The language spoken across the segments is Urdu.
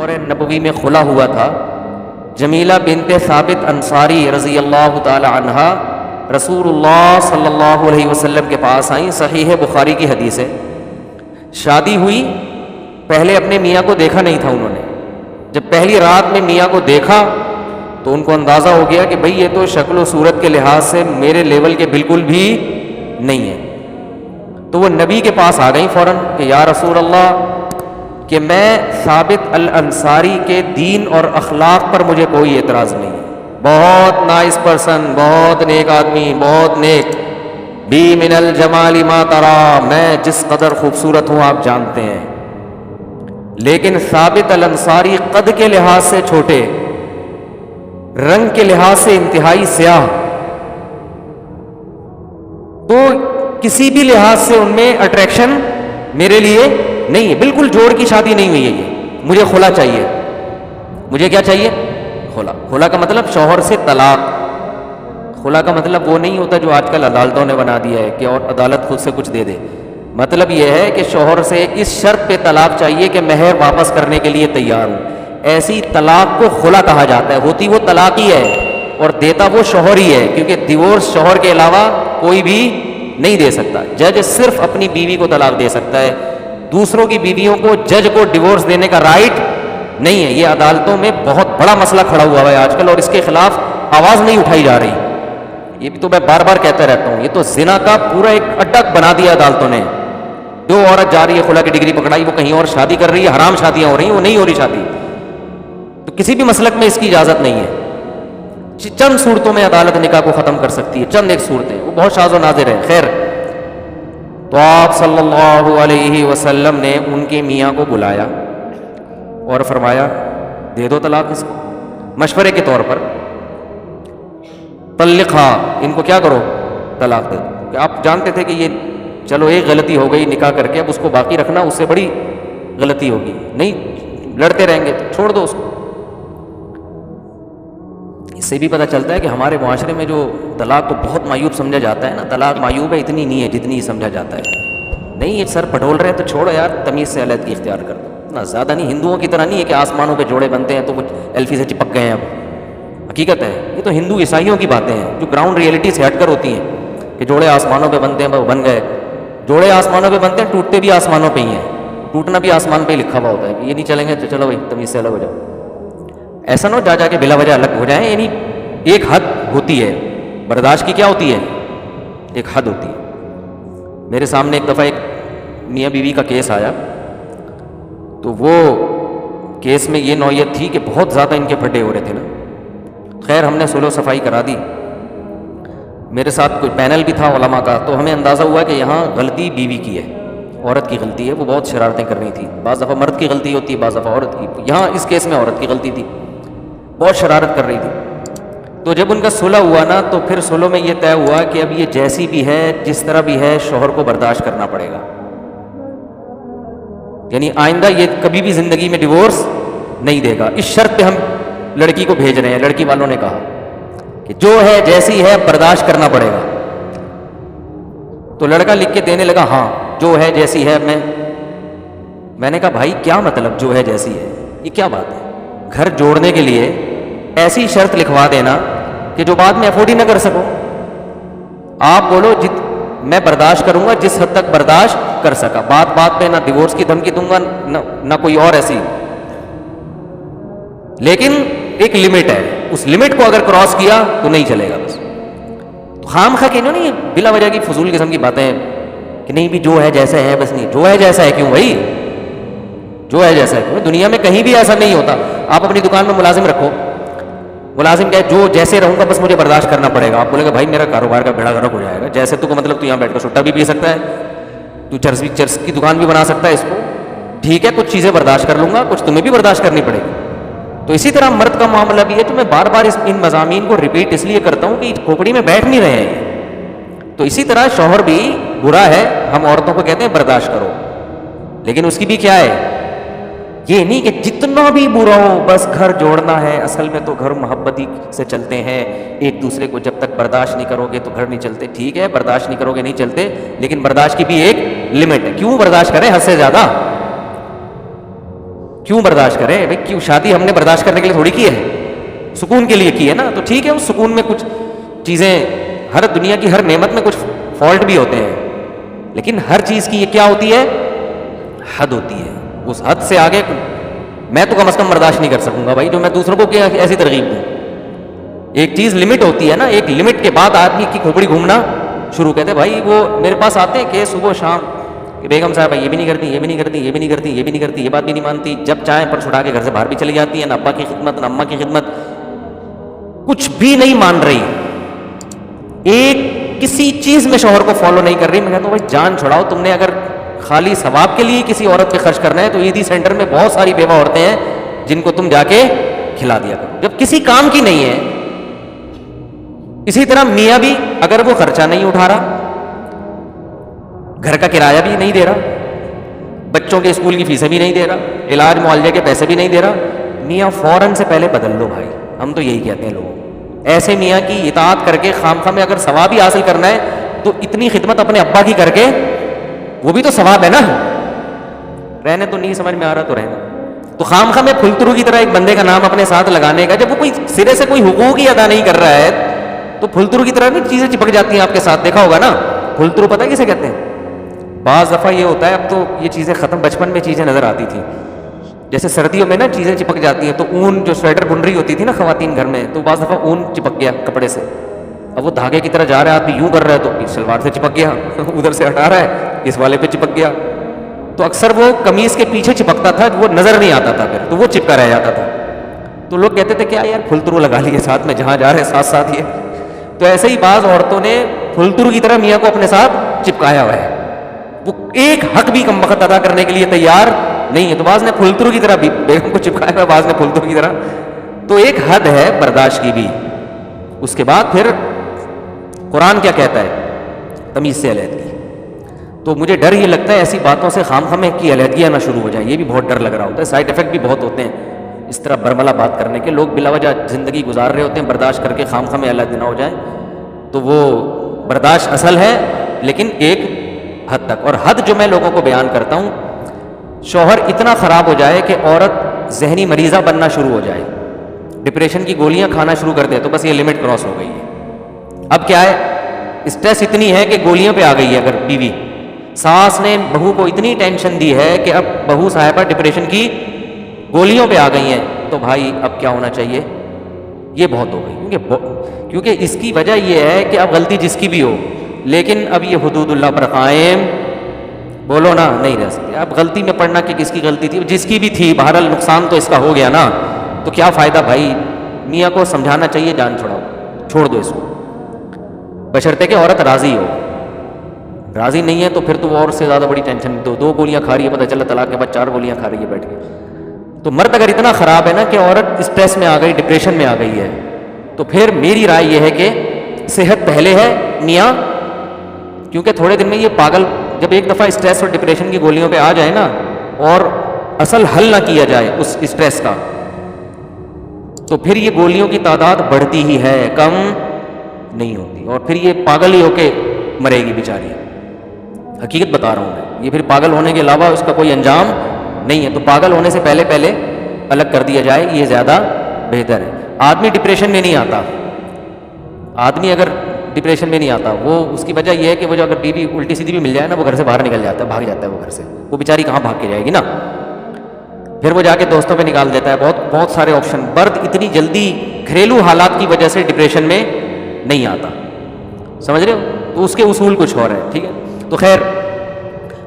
دور نبوی میں خلا ہوا تھا. جمیلہ بنت ثابت انصاری رضی اللہ تعالی عنہا رسول اللہ صلی اللہ علیہ وسلم کے پاس آئیں. صحیح بخاری کی حدیث ہے. شادی ہوئی, پہلے اپنے میاں کو دیکھا نہیں تھا انہوں نے. جب پہلی رات میں میاں کو دیکھا تو ان کو اندازہ ہو گیا کہ بھئی یہ تو شکل و صورت کے لحاظ سے میرے لیول کے بالکل بھی نہیں ہے. تو وہ نبی کے پاس آ گئیں فوراً کہ یا رسول اللہ کہ میں ثابت الانصاری کے دین اور اخلاق پر مجھے کوئی اعتراض نہیں ہے, بہت نائس پرسن, بہت نیک آدمی, بہت نیک, بی من الجمال ما ترا, میں جس قدر خوبصورت ہوں آپ جانتے ہیں, لیکن ثابت الانصاری قد کے لحاظ سے چھوٹے, رنگ کے لحاظ سے انتہائی سیاہ, تو کسی بھی لحاظ سے ان میں اٹریکشن میرے لیے نہیں ہے. بالکل جوڑ کی شادی نہیں ہوئی ہے یہ, مجھے خلا چاہیے. مجھے کیا چاہیے؟ خلا. خلا کا مطلب شوہر سے طلاق. خلا کا مطلب وہ نہیں ہوتا جو آج کل عدالتوں نے بنا دیا ہے کہ اور عدالت خود سے کچھ دے دے. مطلب یہ ہے کہ شوہر سے اس شرط پہ طلاق چاہیے کہ مہر واپس کرنے کے لیے تیار ہوں. ایسی طلاق کو خلا کہا جاتا ہے. ہوتی وہ طلاق ہی ہے اور دیتا وہ شوہر ہی ہے, کیونکہ ڈیورس شوہر کے علاوہ کوئی بھی نہیں دے سکتا. جج صرف اپنی بیوی کو طلاق دے سکتا ہے, دوسروں کی بیویوں کو جج کو ڈیورس دینے کا رائٹ نہیں ہے. یہ عدالتوں میں بہت بڑا مسئلہ کھڑا ہوا ہے آج کل, اور اس کے خلاف آواز نہیں اٹھائی جا رہی. یہ بھی تو میں بار بار کہتا رہتا ہوں, یہ تو زنا کا پورا ایک اڈا بنا دیا عدالتوں نے. جو عورت جا رہی ہے خلا کی ڈگری پکڑائی, وہ کہیں اور شادی کر رہی ہے, حرام شادیاں ہو رہی ہیں, وہ نہیں ہو رہی شادی. تو کسی بھی مسلک میں اس کی اجازت نہیں ہے. چند صورتوں میں عدالت نکاح کو ختم کر سکتی ہے, چند ایک صورتیں, وہ بہت شاذ و نادر ہے. خیر, تو آپ صلی اللہ علیہ وسلم نے ان کے میاں کو بلایا اور فرمایا دے دو طلاق اس کو, مشورے کے طور پر. طلقھا, ان کو کیا کرو, طلاق دے دو. کہ آپ جانتے تھے کہ یہ چلو ایک غلطی ہو گئی نکاح کر کے, اب اس کو باقی رکھنا اس سے بڑی غلطی ہوگی, نہیں لڑتے رہیں گے تو چھوڑ دو اس کو. اس سے بھی پتہ چلتا ہے کہ ہمارے معاشرے میں جو طلاق کو بہت معیوب سمجھا جاتا ہے نا, طلاق معیوب ہے اتنی نہیں ہے جتنی سمجھا جاتا ہے. نہیں, یہ سر پٹول رہے ہیں تو چھوڑو یار, تمیز سے علیحدگی اختیار کر دو. اتنا زیادہ نہیں, ہندوؤں کی طرح نہیں ہے کہ آسمانوں پہ جوڑے بنتے ہیں تو وہ ایلفی سے چپک گئے ہیں. اب حقیقت ہے یہ تو ہندو عیسائیوں کی باتیں ہیں جو گراؤنڈ ریئلٹی سے ہٹ کر ہوتی ہیں کہ جوڑے آسمانوں پہ بنتے ہیں, وہ بن گئے. جوڑے آسمانوں پہ بنتے ہیں, ٹوٹتے بھی آسمانوں پہ ہی ہیں. ٹوٹنا بھی آسمان پہ ہی لکھا ہوا ہوتا ہے کہ یہ نہیں چلیں گے تو چلو بھائی تمیز سے الگ ہو جاؤ. ایسا نہ ہو جا کے بلا وجہ الگ ہو جائیں. یعنی ایک حد ہوتی ہے برداشت کی. کیا ہوتی ہے؟ ایک حد ہوتی ہے. میرے سامنے ایک دفعہ ایک میاں بیوی کا کیس آیا, تو وہ کیس میں یہ نوعیت تھی کہ بہت زیادہ ان کے پھڈے ہو رہے تھے نا. خیر ہم نے سلو صفائی کرا دی. میرے ساتھ کوئی پینل بھی تھا علماء کا, تو ہمیں اندازہ ہوا کہ یہاں غلطی بیوی کی ہے, عورت کی غلطی ہے. وہ بہت شرارتیں کر رہی تھی. بعض دفعہ مرد کی غلطی ہوتی ہے, بعض دفعہ عورت کی. یہاں اس کیس میں عورت کی غلطی تھی, بہت شرارت کر رہی تھی. تو جب ان کا صلح ہوا نا, تو پھر صلح میں یہ طے ہوا کہ اب یہ جیسی بھی ہے, جس طرح بھی ہے, شوہر کو برداشت کرنا پڑے گا. یعنی آئندہ یہ کبھی بھی زندگی میں ڈیورس نہیں دے گا. اس شرط پہ ہم لڑکی کو بھیج رہے ہیں. لڑکی والوں نے کہا کہ جو ہے جیسی ہے برداشت کرنا پڑے گا. تو لڑکا لکھ کے دینے لگا, ہاں جو ہے جیسی ہے. میں نے کہا بھائی کیا مطلب جو ہے جیسی ہے, یہ کیا بات ہے؟ گھر جوڑنے کے لیے ایسی شرط لکھوا دینا کہ جو بعد میں افورڈ ہی نہ کر سکو. آپ بولو میں برداشت کروں گا جس حد تک برداشت کر سکا. بات بات پہ نہ ڈیورس کی دھمکی دوں گا نہ کوئی اور ایسی, لیکن ایک لمٹ ہے. اس لمٹ کو اگر کراس کیا تو نہیں چلے گا. بس خام خواہ کہ نہیں بلا وجہ کی فضول قسم کی باتیں کہ نہیں بھی جو ہے جیسا ہے, بس نہیں جو ہے جیسا ہے. کیوں بھائی جو ہے جیسا ہے کیوں؟ دنیا میں کہیں بھی ایسا نہیں ہوتا. آپ اپنی دکان میں ملازم رکھو, ملازم کہے جو جیسے رہوں گا بس مجھے برداشت کرنا پڑے گا. آپ بولے گا بھائی میرا کاروبار کا بیڑا غرق ہو جائے گا. جیسے تو مطلب تو یہاں بیٹھ کر سٹا بھی پی سکتا ہے, تو چرس کی دکان بھی بنا سکتا ہے اس کو. ٹھیک ہے کچھ چیزیں برداشت کر لوں گا, کچھ تمہیں بھی برداشت کرنی پڑے گی. تو اسی طرح مرد کا معاملہ بھی ہے. تو میں بار بار ان مضامین کو ریپیٹ اس لیے کرتا ہوں کہ کھوپڑی میں بیٹھ نہیں رہے ہیں. تو اسی طرح شوہر بھی برا ہے, ہم عورتوں کو کہتے ہیں برداشت کرو, لیکن اس کی بھی کیا ہے, یہ نہیں کہ جتنا بھی برا ہو بس گھر جوڑنا ہے. اصل میں تو گھر محبتی سے چلتے ہیں. ایک دوسرے کو جب تک برداشت نہیں کرو گے تو گھر نہیں چلتے. ٹھیک ہے برداشت نہیں کرو گے نہیں چلتے, لیکن برداشت کی بھی ایک لمٹ ہے. کیوں برداشت کریں حد سے زیادہ؟ کیوں برداشت کریں بھائی؟ کیوں؟ شادی ہم نے برداشت کرنے کے لیے تھوڑی کی ہے، سکون کے لیے کی ہے نا. تو ٹھیک ہے، اس سکون میں کچھ چیزیں، ہر دنیا کی ہر نعمت میں کچھ فالٹ بھی ہوتے ہیں، لیکن ہر چیز کی یہ کیا ہوتی ہے؟ حد ہوتی ہے. اس حد سے آگے میں تو کم از کم برداشت نہیں کر سکوں گا بھائی، جو میں دوسروں کو کیا ایسی ترغیب دوں. ایک چیز لمٹ ہوتی ہے نا، ایک لمٹ کے بعد آدمی کی کھوپڑی گھومنا شروع. کہتے بھائی وہ میرے پاس آتے ہیں کہ صبح شام کہ بیگم صاحب یہ بھی نہیں کرتی، یہ بھی نہیں کرتی، یہ بھی نہیں کرتی، یہ بھی نہیں کرتی، یہ بات بھی نہیں مانتی، جب چاہیں پر چھڑا کے گھر سے باہر بھی چلی جاتی ہے، نہ ابا کی خدمت نہ اماں کی خدمت، کچھ بھی نہیں مان رہی، ایک کسی چیز میں شوہر کو فالو نہیں کر رہی. میں کہتا ہوں بھائی جان چھڑاؤ، تم نے اگر خالی ثواب کے لیے کسی عورت پہ خرچ کرنا ہے تو عیدی سینٹر میں بہت ساری بیوہ عورتیں ہیں جن کو تم جا کے کھلا دیا کرو، جب کسی کام کی نہیں ہے. اسی طرح میاں بھی اگر وہ خرچہ نہیں اٹھا رہا، گھر کا کرایہ بھی نہیں دے رہا، بچوں کے اسکول کی فیسیں بھی نہیں دے رہا، علاج معالجے کے پیسے بھی نہیں دے رہا، میاں فوراً سے پہلے بدل لو بھائی. ہم تو یہی کہتے ہیں لوگوں کو. ایسے میاں کی اطاعت کر کے خام خواہ میں اگر ثواب ہی حاصل کرنا ہے تو اتنی خدمت اپنے ابا کی کر کے، وہ بھی تو ثواب ہے نا. رہنے تو نہیں سمجھ میں آ رہا تو رہنا. تو خام خواہ میں پھلترو کی طرح ایک بندے کا نام اپنے ساتھ لگانے کا، جب وہ کوئی سرے سے کوئی حقوق ہی ادا نہیں کر رہا ہے تو پھلترو کی طرح نہیں چیزیں چپک جاتی ہیں آپ کے ساتھ. دیکھا ہوگا نا پھلترو، پتہ کسے کہتے ہیں؟ بعض دفعہ یہ ہوتا ہے، اب تو یہ چیزیں ختم، بچپن میں چیزیں نظر آتی تھیں، جیسے سردیوں میں نا چیزیں چپک جاتی ہیں تو اون جو سویٹر بن رہی ہوتی تھی نا خواتین گھر میں، تو بعض دفعہ اون چپک گیا کپڑے سے. اب وہ دھاگے کی طرح جا رہا ہے، آدمی یوں کر رہا ہے تو اس شلوار سے چپک گیا، ادھر سے ہٹا رہا ہے اس والے پہ چپک گیا. تو اکثر وہ قمیص کے پیچھے چپکتا تھا، وہ نظر نہیں آتا تھا، پھر تو وہ چپکا رہ جاتا تھا. تو لوگ کہتے تھے کیا یار پھلترو لگا لیے ساتھ میں، جہاں جا رہے ہیں ساتھ ساتھ. یہ تو ایسے ہی بعض عورتوں نے پھلترو کی طرح میاں کو اپنے ساتھ چپکایا ہوا ہے، وہ ایک حق بھی کم وقت ادا کرنے کے لیے تیار نہیں ہے. تو بعض نے پھلترو کی طرح بھی بیگم کو چپکایا ہوا ہے، بعض نے پھلترو کی طرح. تو ایک حد ہے برداشت کی بھی. اس کے بعد پھر قرآن کیا کہتا ہے؟ تمیز سے علیحدگی. تو مجھے ڈر یہ لگتا ہے ایسی باتوں سے خام خواہ کی علیحدگیاں نہ شروع ہو جائیں. یہ بھی بہت ڈر لگ رہا ہوتا ہے، سائڈ افیکٹ بھی بہت ہوتے ہیں اس طرح برملا بات کرنے کے. لوگ بلا وجہ زندگی گزار رہے ہوتے ہیں، برداشت کر کے خام خواہ علیحدہ نہ ہو جائیں. تو وہ برداشت اصل ہے لیکن ایک حد تک. اور حد جو میں لوگوں کو بیان کرتا ہوں، شوہر اتنا خراب ہو جائے کہ عورت ذہنی مریضہ بننا شروع ہو جائے، ڈپریشن کی گولیاں کھانا شروع کر دے، تو بس یہ لمٹ کراس ہو گئی ہے. اب کیا ہے؟ اسٹریس اتنی ہے کہ گولیوں پہ آ گئی ہے. اگر بیوی ساس نے بہو کو اتنی ٹینشن دی ہے کہ اب بہو صاحبہ ڈپریشن کی گولیوں پہ آ گئی ہیں، تو بھائی اب کیا ہونا چاہیے؟ یہ بہت ہو گئی. کیونکہ اس کی وجہ یہ ہے کہ اب غلطی جس کی بھی ہو، لیکن اب یہ حدود اللہ پر قائم بولو نا نہیں رہ سکتے. اب غلطی میں پڑنا کہ کس کی غلطی تھی، جس کی بھی تھی، بہرحال نقصان تو اس کا ہو گیا نا. تو کیا فائدہ بھائی؟ میاں کو سمجھانا چاہیے جان چھوڑاؤ، چھوڑ دو اس کو، بشرطے کہ عورت راضی ہو. راضی نہیں ہے تو پھر تو وہ اور سے زیادہ بڑی ٹینشن. دو گولیاں کھا رہی ہے، پتہ چلا طلاق کے بعد 4 گولیاں کھا رہی ہے بیٹھ کے. تو مرد اگر اتنا خراب ہے نا کہ عورت اسٹریس میں آ گئی، ڈپریشن میں آ گئی ہے، تو پھر میری رائے یہ ہے کہ صحت پہلے ہے میاں. کیونکہ تھوڑے دن میں یہ پاگل جب ایک دفعہ اسٹریس اور ڈپریشن کی گولیوں پہ آ جائے نا اور اصل حل نہ کیا جائے اس اسٹریس کا، تو پھر یہ گولیوں کی تعداد بڑھتی ہی ہے، کم نہیں ہوتی. اور پھر یہ پاگل ہی ہو کے مرے گی بیچاری. حقیقت بتا رہا ہوں میں، یہ پھر پاگل ہونے کے علاوہ اس کا کوئی انجام نہیں ہے. تو پاگل ہونے سے پہلے الگ کر دیا جائے، یہ زیادہ بہتر ہے. آدمی ڈپریشن میں نہیں آتا، آدمی اگر ڈپریشن میں نہیں آتا، وہ اس کی وجہ یہ ہے کہ وہ جو اگر بیوی الٹی سیدھی بھی مل جائے نا، وہ گھر سے باہر نکل جاتا ہے، بھاگ جاتا ہے وہ گھر سے. وہ بیچاری کہاں بھاگ کے جائے گی نا، پھر وہ جا کے دوستوں پہ نکال دیتا ہے. بہت سارے آپشن. مرد اتنی جلدی گھریلو حالات کی وجہ سے ڈپریشن میں نہیں آتا، سمجھ رہے ہو؟ تو اس کے اصول کچھ اور ہیں. ٹھیک ہے. تو خیر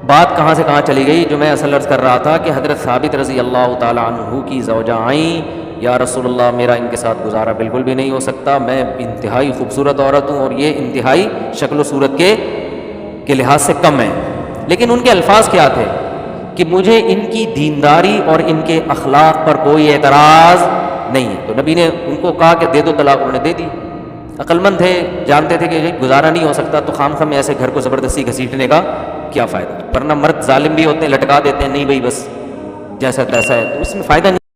بات کہاں سے کہاں چلی گئی؟ جو میں اصل عرض کر رہا تھا کہ حضرت ثابت رضی اللہ تعالیٰ عنہ کی زوجہ آئیں، یا رسول اللہ میرا ان کے ساتھ گزارا بالکل بھی نہیں ہو سکتا، میں انتہائی خوبصورت عورت ہوں اور یہ انتہائی شکل و صورت کے لحاظ سے کم ہے. لیکن ان کے الفاظ کیا تھے کہ مجھے ان کی دینداری اور ان کے اخلاق پر کوئی اعتراض نہیں ہے. تو نبی نے ان کو کہا کہ دے دو طلاق، انہوں نے دے دی. عقل مند تھے، جانتے تھے کہ گزارا نہیں ہو سکتا، تو خام خواہ ایسے گھر کو زبردستی گھسیٹنے کا کیا فائدہ؟ ورنہ مرد ظالم بھی ہوتے ہیں، لٹکا دیتے ہیں، نہیں بھائی بس جیسا تیسا ہے، تو اس میں فائدہ نہیں.